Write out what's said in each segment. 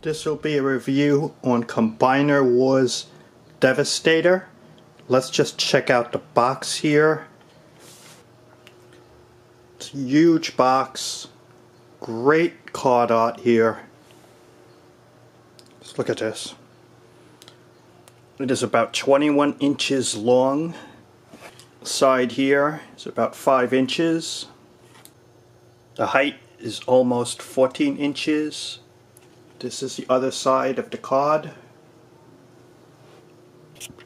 This will be a review on Combiner Wars Devastator. Let's just check out the box here. It's a huge box. Great card art here. Let's look at this. It is about 21 inches long. The side here is about 5 inches. The height is almost 14 inches. This is the other side of the card.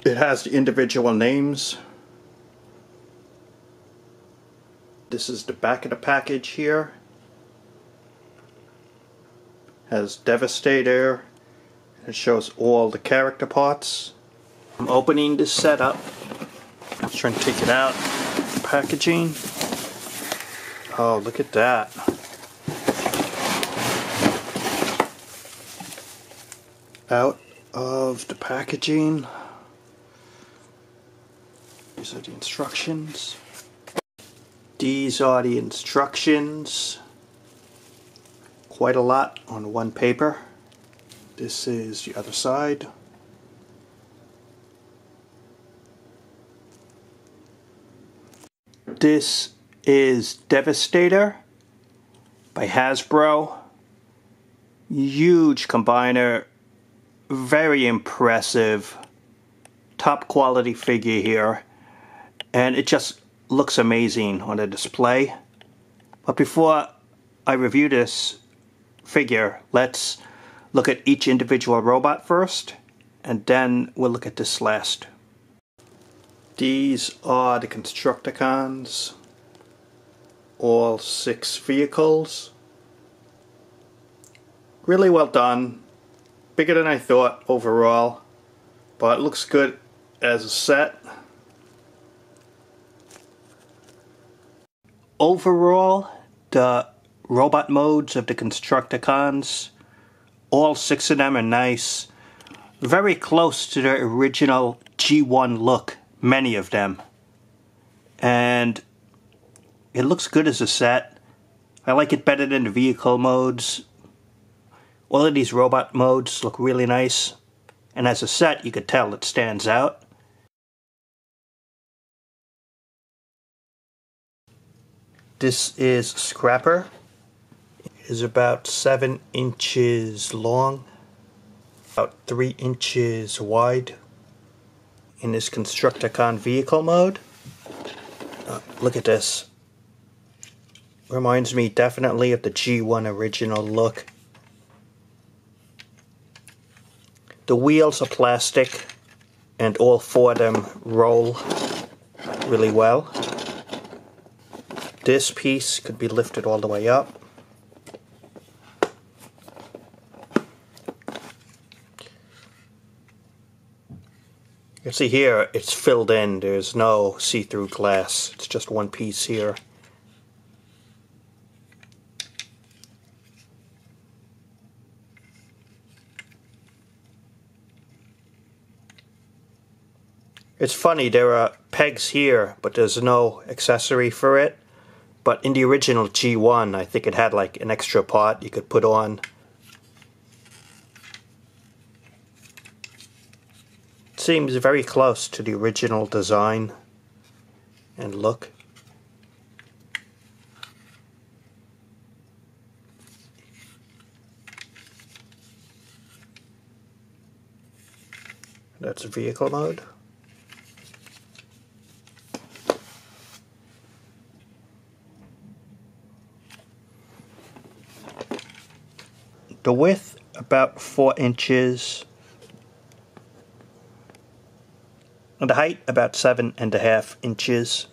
It has the individual names. This is the back of the package here. Has Devastator. It shows all the character parts. I'm opening this set up. I'm trying to take it out. The packaging. Oh, look at that. Out of the packaging. These are the instructions. These are the instructions. Quite a lot on one paper. This is the other side. This is Devastator by Hasbro. Huge combiner. Very impressive, top quality figure here, and it just looks amazing on the display. But before I review this figure, let's look at each individual robot first, and then we'll look at this last. These are the Constructicons, all 6 vehicles. Really well done. Bigger than I thought overall, but it looks good as a set. Overall, the robot modes of the Constructicons, all 6 of them are nice. Very close to their original G1 look, many of them. And it looks good as a set. I like it better than the vehicle modes. All of these robot modes look really nice, and as a set you could tell it stands out. This is Scrapper. It is about 7 inches long, about 3 inches wide in this Constructicon vehicle mode. Look at this. Reminds me definitely of the G1 original look. The wheels are plastic, and all 4 of them roll really well. This piece could be lifted all the way up. You can see here it's filled in, there's no see-through glass, it's just one piece here. It's funny, there are pegs here, but there's no accessory for it. But in the original G1, I think it had like an extra part you could put on. It seems very close to the original design and look. That's vehicle mode. The width about 4 inches, and the height about 7.5 inches.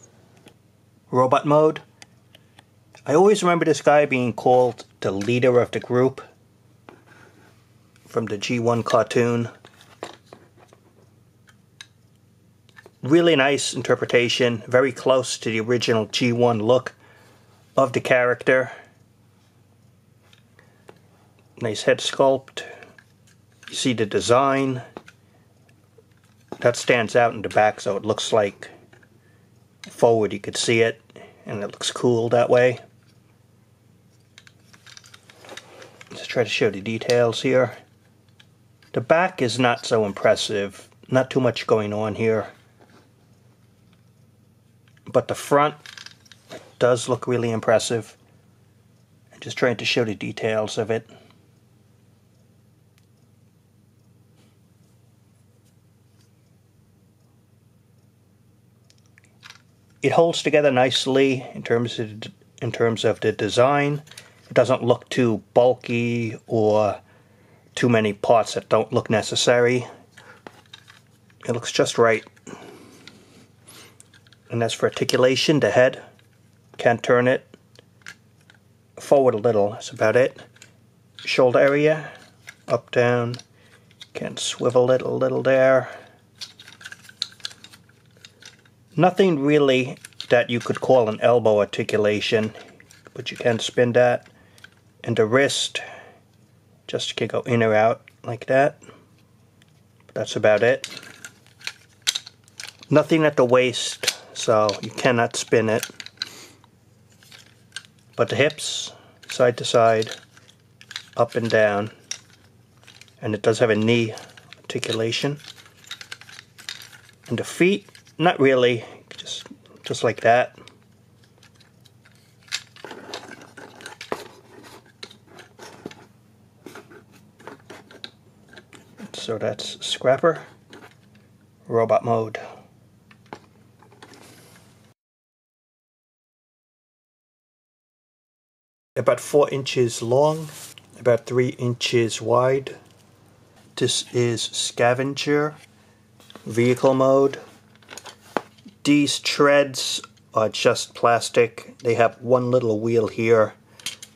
Robot mode. I always remember this guy being called the leader of the group from the G1 cartoon. Really nice interpretation, very close to the original G1 look of the character. Nice head sculpt. You see the design. That stands out in the back, so it looks like forward you could see it, and it looks cool that way. Let's try to show the details here. The back is not so impressive. Not too much going on here. But the front does look really impressive. I'm just trying to show the details of it. It holds together nicely in terms of the design. It doesn't look too bulky or too many parts that don't look necessary. It looks just right. And as for articulation, the head, can't turn it. Forward a little, that's about it. Shoulder area, up, down. Can swivel it a little there. Nothing really that you could call an elbow articulation, but you can spin that. And the wrist, just can go in or out like that. But that's about it. Nothing at the waist, so you cannot spin it. But the hips, side to side, up and down. And it does have a knee articulation. And the feet, not really, just like that. So that's Scrapper, robot mode. About 4 inches long, about 3 inches wide. This is Scavenger, vehicle mode. These treads are just plastic. They have one little wheel here,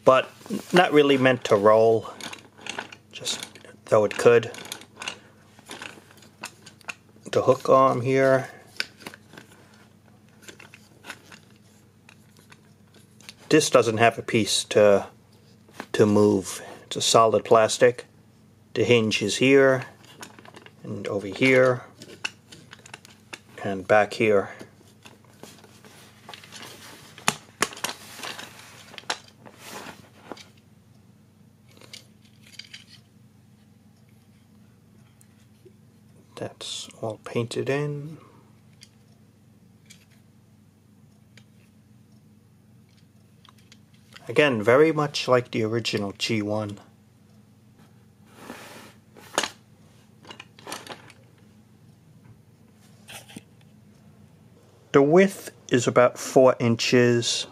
but not really meant to roll, just though it could. The hook arm here. This doesn't have a piece to move. It's a solid plastic. The hinge is here, and over here, and back here. That's all painted in. Again, very much like the original G1. The width is about 4 inches.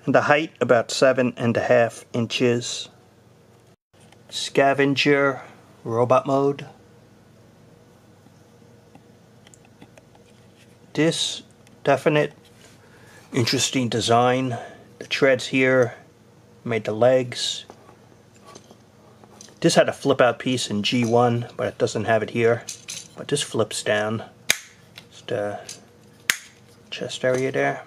And the height about 7.5 inches. Scavenger, robot mode. This definite interesting design. The treads here made the legs. This had a flip out piece in G1, but it doesn't have it here. But this flips down. It's the chest area there.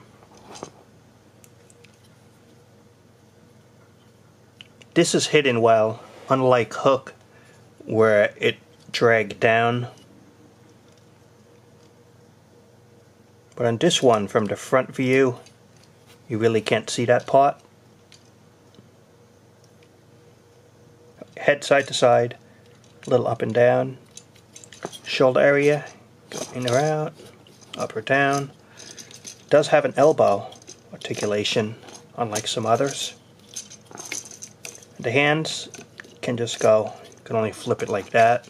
This is hidden well, unlike Hook, where it dragged down. But on this one, from the front view, you really can't see that part. Head side to side, a little up and down. Shoulder area, go in or out, up or down. Does have an elbow articulation, unlike some others. The hands can just go, you can only flip it like that.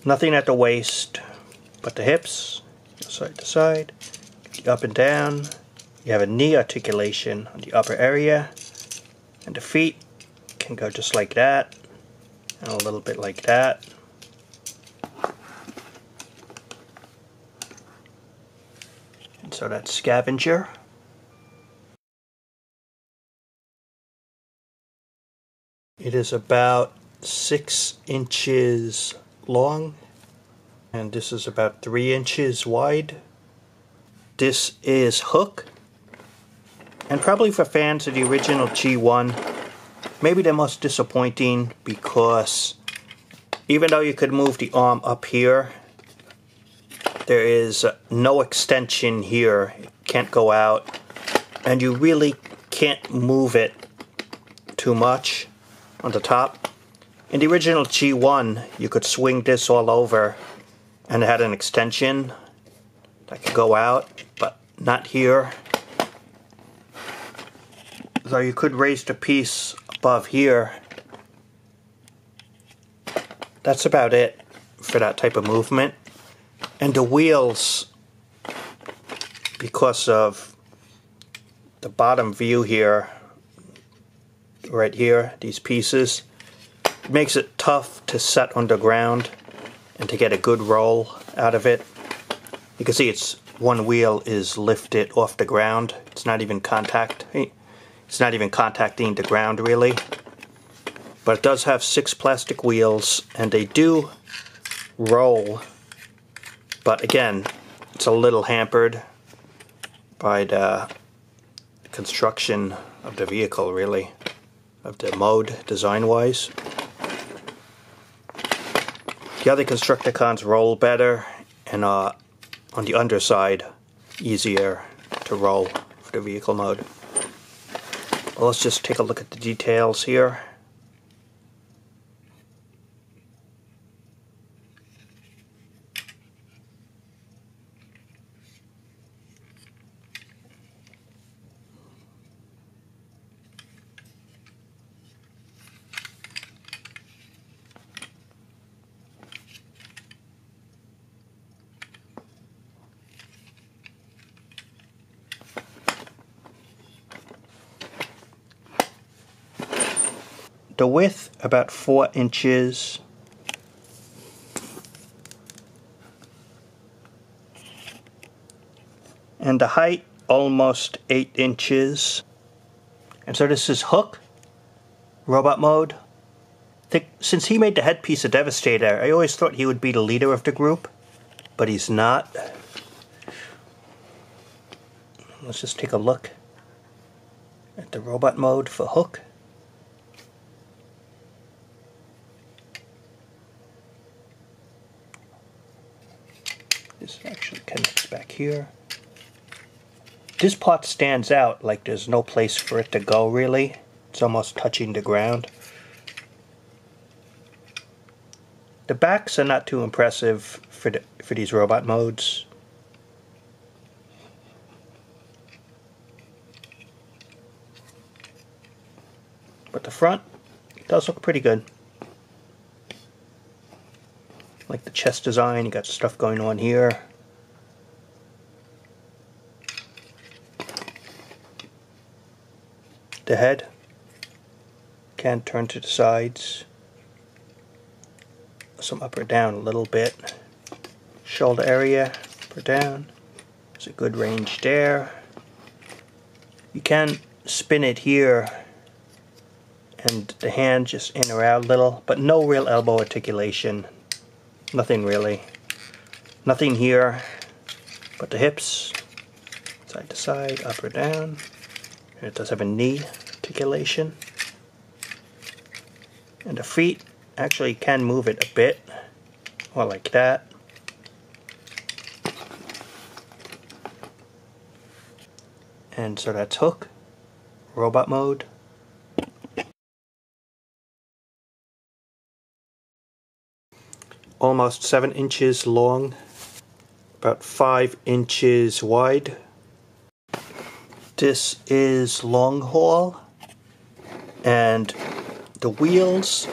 Nothing at the waist, but the hips, side to side, up and down. You have a knee articulation on the upper area, and the feet can go just like that, and a little bit like that. And so that's Scavenger. It is about 6 inches long, and this is about 3 inches wide. This is Hook, and probably for fans of the original G1, maybe the most disappointing, because even though you could move the arm up here, there is no extension here. It can't go out. and you really can't move it too much on the top. In the original G1, you could swing this all over and it had an extension that could go out, but not here. So you could raise the piece above here. That's about it for that type of movement. And the wheels, because of the bottom view here, right here, these pieces, it makes it tough to set on the ground and to get a good roll out of it. You can see it's one wheel is lifted off the ground. It's not even contacting the ground really. But it does have 6 plastic wheels and they do roll. But again, it's a little hampered by the construction of the vehicle really, of the mode design-wise. The other Constructicons roll better and on the underside easier to roll for the vehicle mode. Well, let's just take a look at the details here. The width about 4 inches. And the height almost 8 inches. And so this is Hook, robot mode. Since he made the headpiece of Devastator, I always thought he would be the leader of the group, but he's not. Let's just take a look at the robot mode for Hook. This actually connects back here. This part stands out like there's no place for it to go really. It's almost touching the ground. The backs are not too impressive for these robot modes. But the front does look pretty good. Like the chest design, you got stuff going on here. The head can turn to the sides. Some up or down a little bit. Shoulder area, up or down. There's a good range there. You can spin it here and the hand just in or out a little, but no real elbow articulation. Nothing really. Nothing here but the hips, side to side, up or down. And it does have a knee articulation. And the feet actually can move it a bit, or like that. And so that's Hook, robot mode. Almost 7 inches long, about 5 inches wide. This is long haul, and the wheels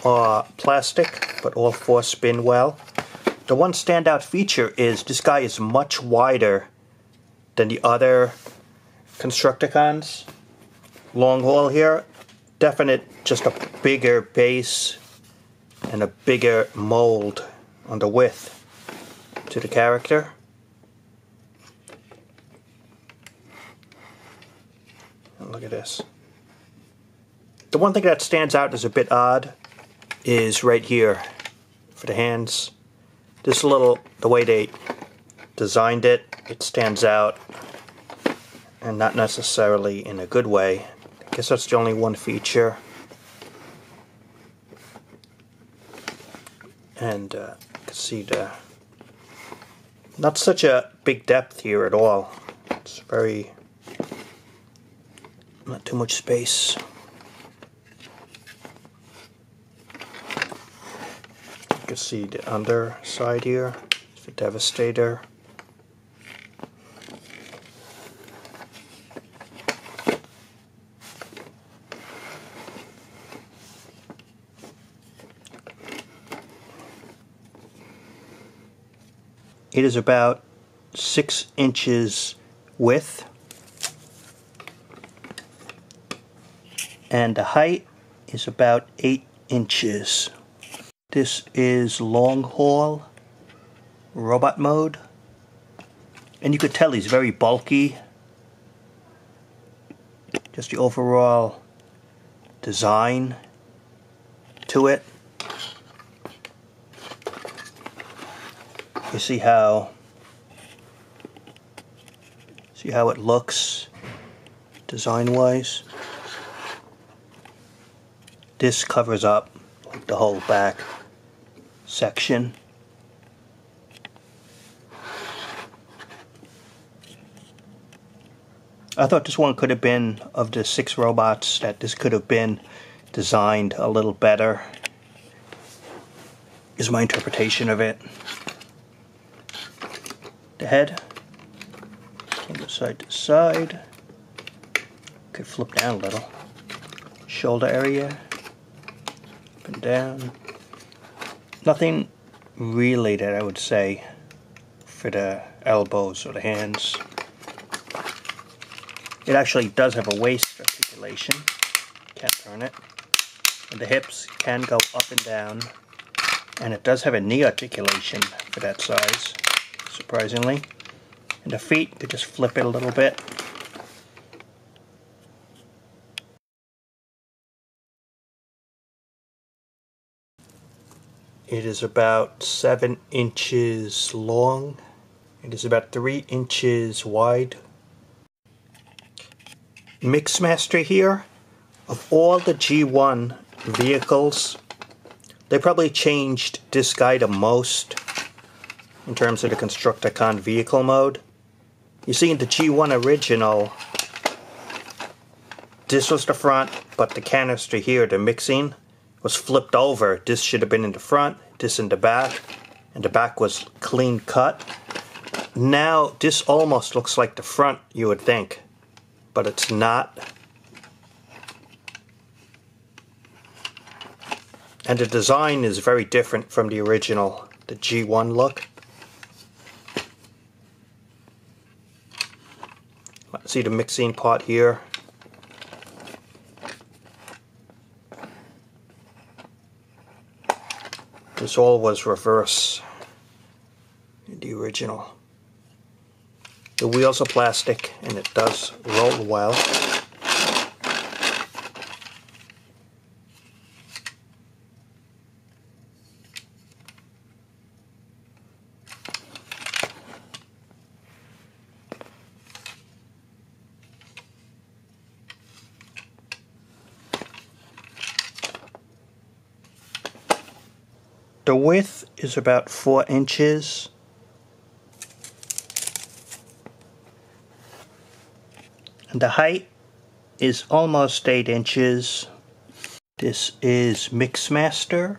are plastic, but all 4 spin well. The one standout feature is this guy is much wider than the other Constructicons. Long haul here, definite, just a bigger base and a bigger mold on the width to the character. And look at this. The one thing that stands out as a bit odd is right here for the hands. This little, the way they designed it, it stands out, and not necessarily in a good way. I guess that's the only one feature. And you can see the not such a big depth here at all. It's very Not too much space. You can see the underside here. It's the Devastator. It is about 6 inches width, and the height is about 8 inches. This is long haul robot mode, and you could tell he's very bulky. Just the overall design to it. You see how it looks design-wise. This covers up the whole back section. I thought this one could have been, of the 6 robots, that this could have been designed a little better, is my interpretation of it. The head, from side to side, could flip down a little. Shoulder area, up and down. Nothing really that I would say for the elbows or the hands. It actually does have a waist articulation, can't turn it. And the hips can go up and down. And it does have a knee articulation for that size, surprisingly. And the feet, you just flip it a little bit. It is about 7 inches long. It is about 3 inches wide. Mixmaster here, of all the G1 vehicles, they probably changed this guy the most in terms of the Constructicon vehicle mode. You see, in the G1 original, this was the front, but the canister here, the mixing, was flipped over. This should have been in the front, this in the back, and the back was clean cut. Now, this almost looks like the front, you would think, but it's not. And the design is very different from the original, the G1 look. See the mixing pot here. This all was reverse in the original. The wheels are plastic and it does roll well. The width is about 4 inches. And the height is almost 8 inches. This is Mixmaster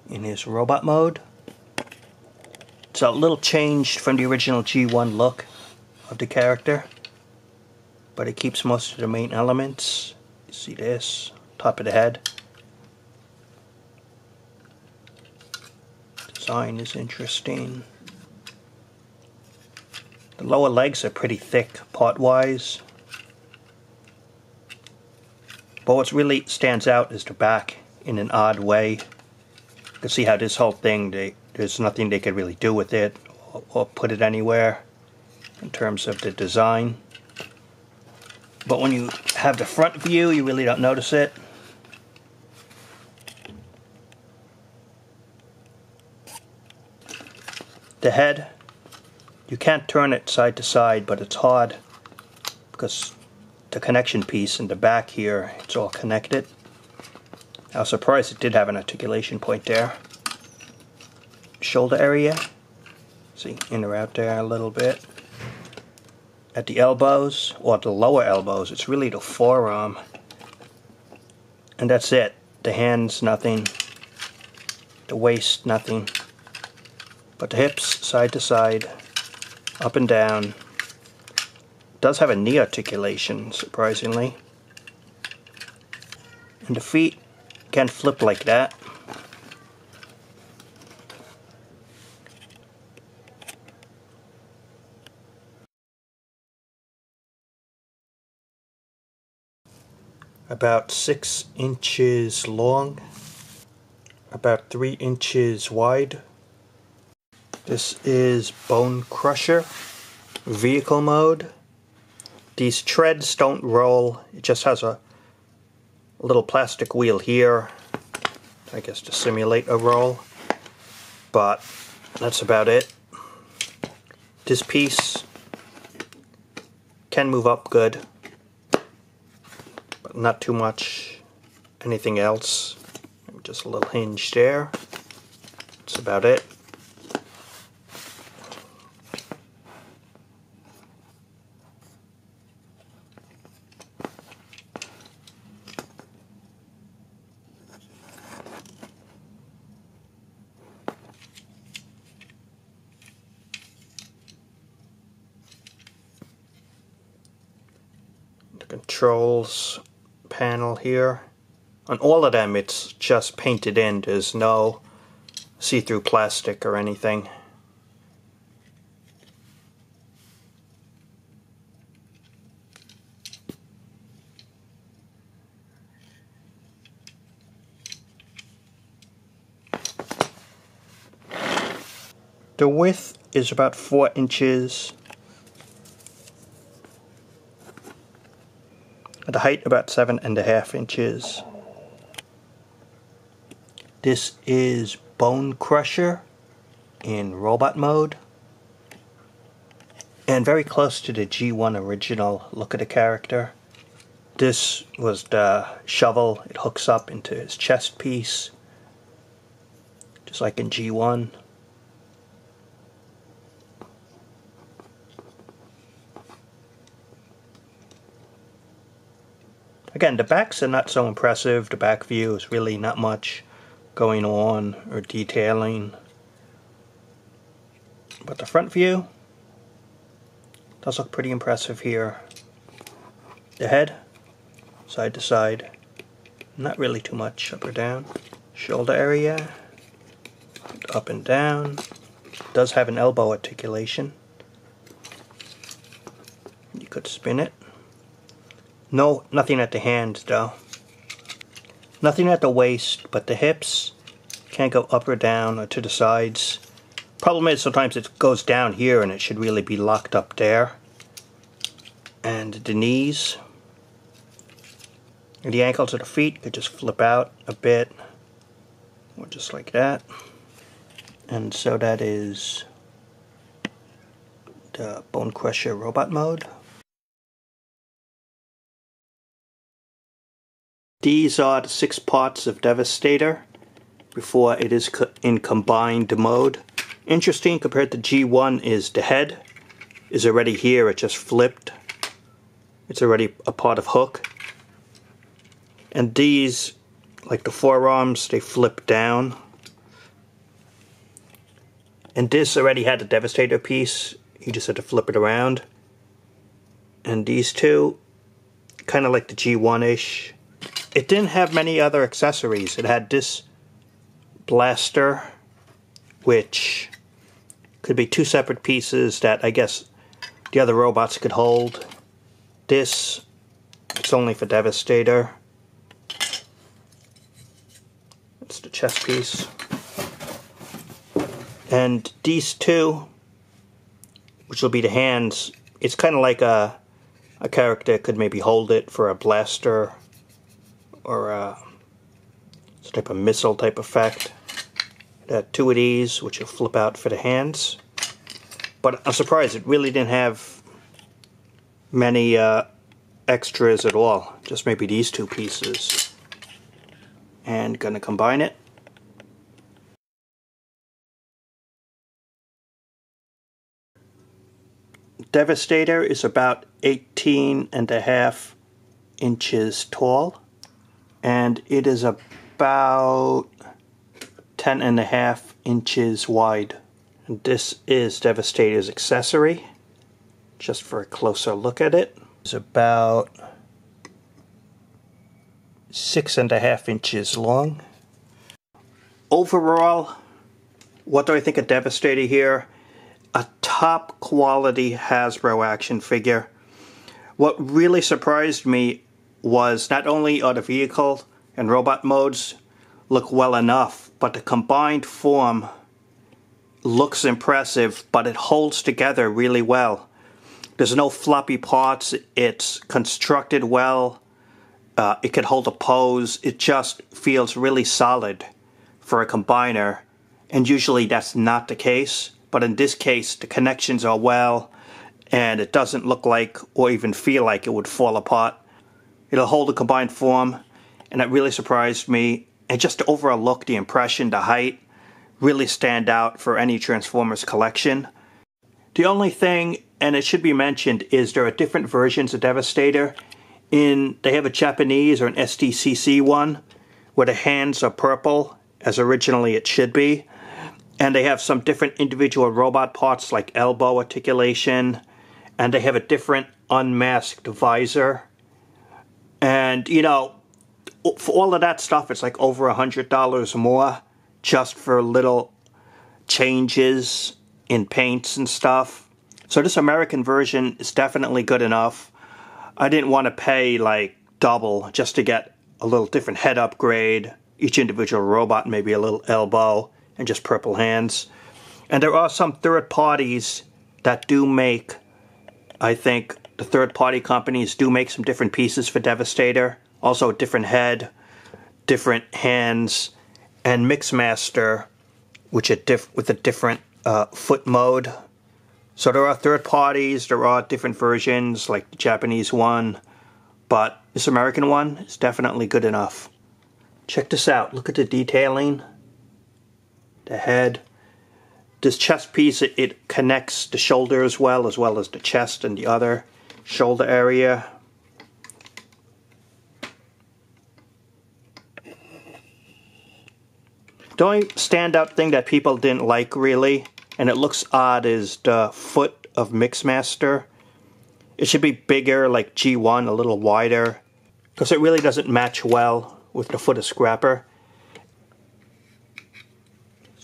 in his robot mode. It's a little changed from the original G1 look of the character, but it keeps most of the main elements. You see this, top of the head. Design is interesting. The lower legs are pretty thick part-wise. But what really stands out is the back in an odd way. You can see how this whole thing, there's nothing they could really do with it or put it anywhere in terms of the design. But when you have the front view, you really don't notice it. The head, you can't turn it side to side, but it's hard because the connection piece in the back here, it's all connected. I was surprised it did have an articulation point there. Shoulder area, see, in or out there a little bit. at the elbows, or the lower elbows. It's really the forearm. And that's it. The hands, nothing. The waist, nothing. But the hips, side to side, up and down. Does have a knee articulation, surprisingly. And the feet can flip like that. About 6 inches long, about 3 inches wide. This is Bone Crusher, vehicle mode. These treads don't roll, it just has a little plastic wheel here, I guess to simulate a roll, but that's about it. This piece can move up good, but not too much. Anything else, just a little hinge there. That's about it. Controls panel here. On all of them it's just painted in. There's no see-through plastic or anything. The width is about 4 inches. The height about 7.5 inches. This is Bone Crusher in robot mode. And very close to the G1 original look of the character. This was the shovel. It hooks up into his chest piece, just like in G1. Again, the backs are not so impressive. The back view is really not much going on or detailing. But the front view does look pretty impressive here. The head, side to side, not really too much up or down. Shoulder area, up and down. Does have an elbow articulation. You could spin it. No, nothing at the hands though. Nothing at the waist, but the hips can't go up or down or to the sides. Problem is sometimes it goes down here and it should really be locked up there. And the knees and the ankles of the feet could just flip out a bit, or just like that. And so that is the Bone Crusher robot mode. These are the 6 parts of Devastator before it is in combined mode. Interesting compared to G1 is the head is already here, it just flipped. It's already a part of Hook. And these, like the forearms, they flip down. And this already had the Devastator piece, you just had to flip it around. And these two, kind of like the G1-ish. It didn't have many other accessories. It had this blaster, which could be 2 separate pieces that I guess the other robots could hold. This, it's only for Devastator. It's the chest piece. And these two, which will be the hands, it's kind of like a character could maybe hold it for a blaster or a type of missile type effect. It had 2 of these, which will flip out for the hands. But I'm surprised it really didn't have many extras at all. Just maybe these 2 pieces. And gonna combine it. Devastator is about 18.5 inches tall, and it is about 10.5 inches wide. And this is Devastator's accessory. Just for a closer look at it, it's about 6.5 inches long. Overall, what do I think of Devastator here? A top quality Hasbro action figure. What really surprised me was not only are the vehicle and robot modes look well enough, but the combined form looks impressive, but it holds together really well. There's no floppy parts, it's constructed well, it can hold a pose, it just feels really solid for a combiner, and usually that's not the case. But in this case, the connections are well, and it doesn't look like or even feel like it would fall apart. It'll hold a combined form, and it really surprised me. And just the overall look, the impression, the height, really stand out for any Transformers collection. The only thing, and it should be mentioned, is there are different versions of Devastator. They have a Japanese or an SDCC one, where the hands are purple, as originally it should be. And they have some different individual robot parts like elbow articulation, and they have a different unmasked visor. And, you know, for all of that stuff, it's like over $100 more just for little changes in paints and stuff. So this American version is definitely good enough. I didn't want to pay like double just to get a little different head upgrade, each individual robot, maybe a little elbow, and just purple hands. And there are some third parties that do make, I think the third party companies do make some different pieces for Devastator. Also a different head, different hands, and Mixmaster, which with a different foot mode. So there are third parties, there are different versions like the Japanese one, but this American one is definitely good enough. Check this out, look at the detailing. The head. This chest piece, it connects the shoulder as well as the chest and the other shoulder area. The only standout thing that people didn't like really, and it looks odd, is the foot of Mixmaster. It should be bigger, like G1, a little wider, because it really doesn't match well with the foot of Scrapper.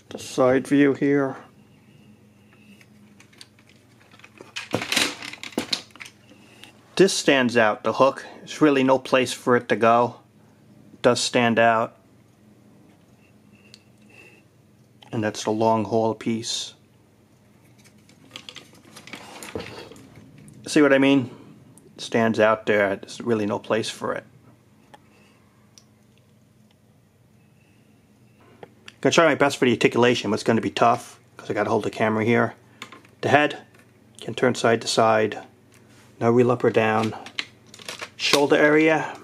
The side view here. This stands out, the hook. There's really no place for it to go. It does stand out. And that's the long haul piece. See what I mean? It stands out there. There's really no place for it. I'm going to try my best for the articulation, but it's going to be tough because I got to hold the camera here. The head can turn side to side. No real up or down. Shoulder area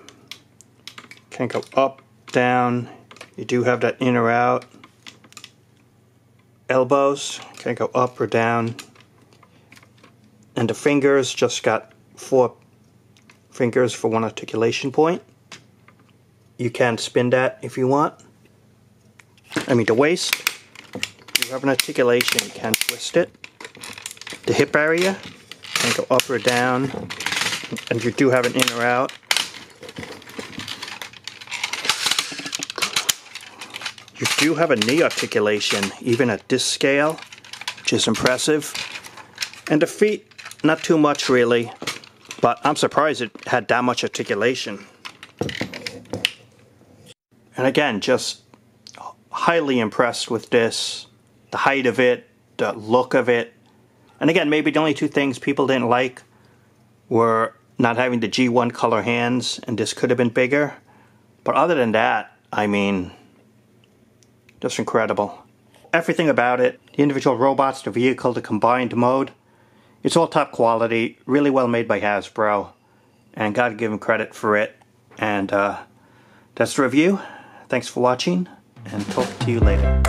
can go up, down. You do have that in or out. Elbows can go up or down. And the fingers just got 4 fingers for one articulation point. You can spin that if you want. The waist, you have an articulation, you can twist it. The hip area can go up or down, and you do have an in or out. You do have a knee articulation, even at this scale, which is impressive. And the feet, not too much really, but I'm surprised it had that much articulation. And again, just highly impressed with this, the height of it, the look of it. And again, maybe the only 2 things people didn't like were not having the G1 color hands, and this could have been bigger. But other than that, just incredible. Everything about it, the individual robots, the vehicle, the combined mode, it's all top quality, really well made by Hasbro, and gotta give them credit for it. And that's the review. Thanks for watching, and talk to you later.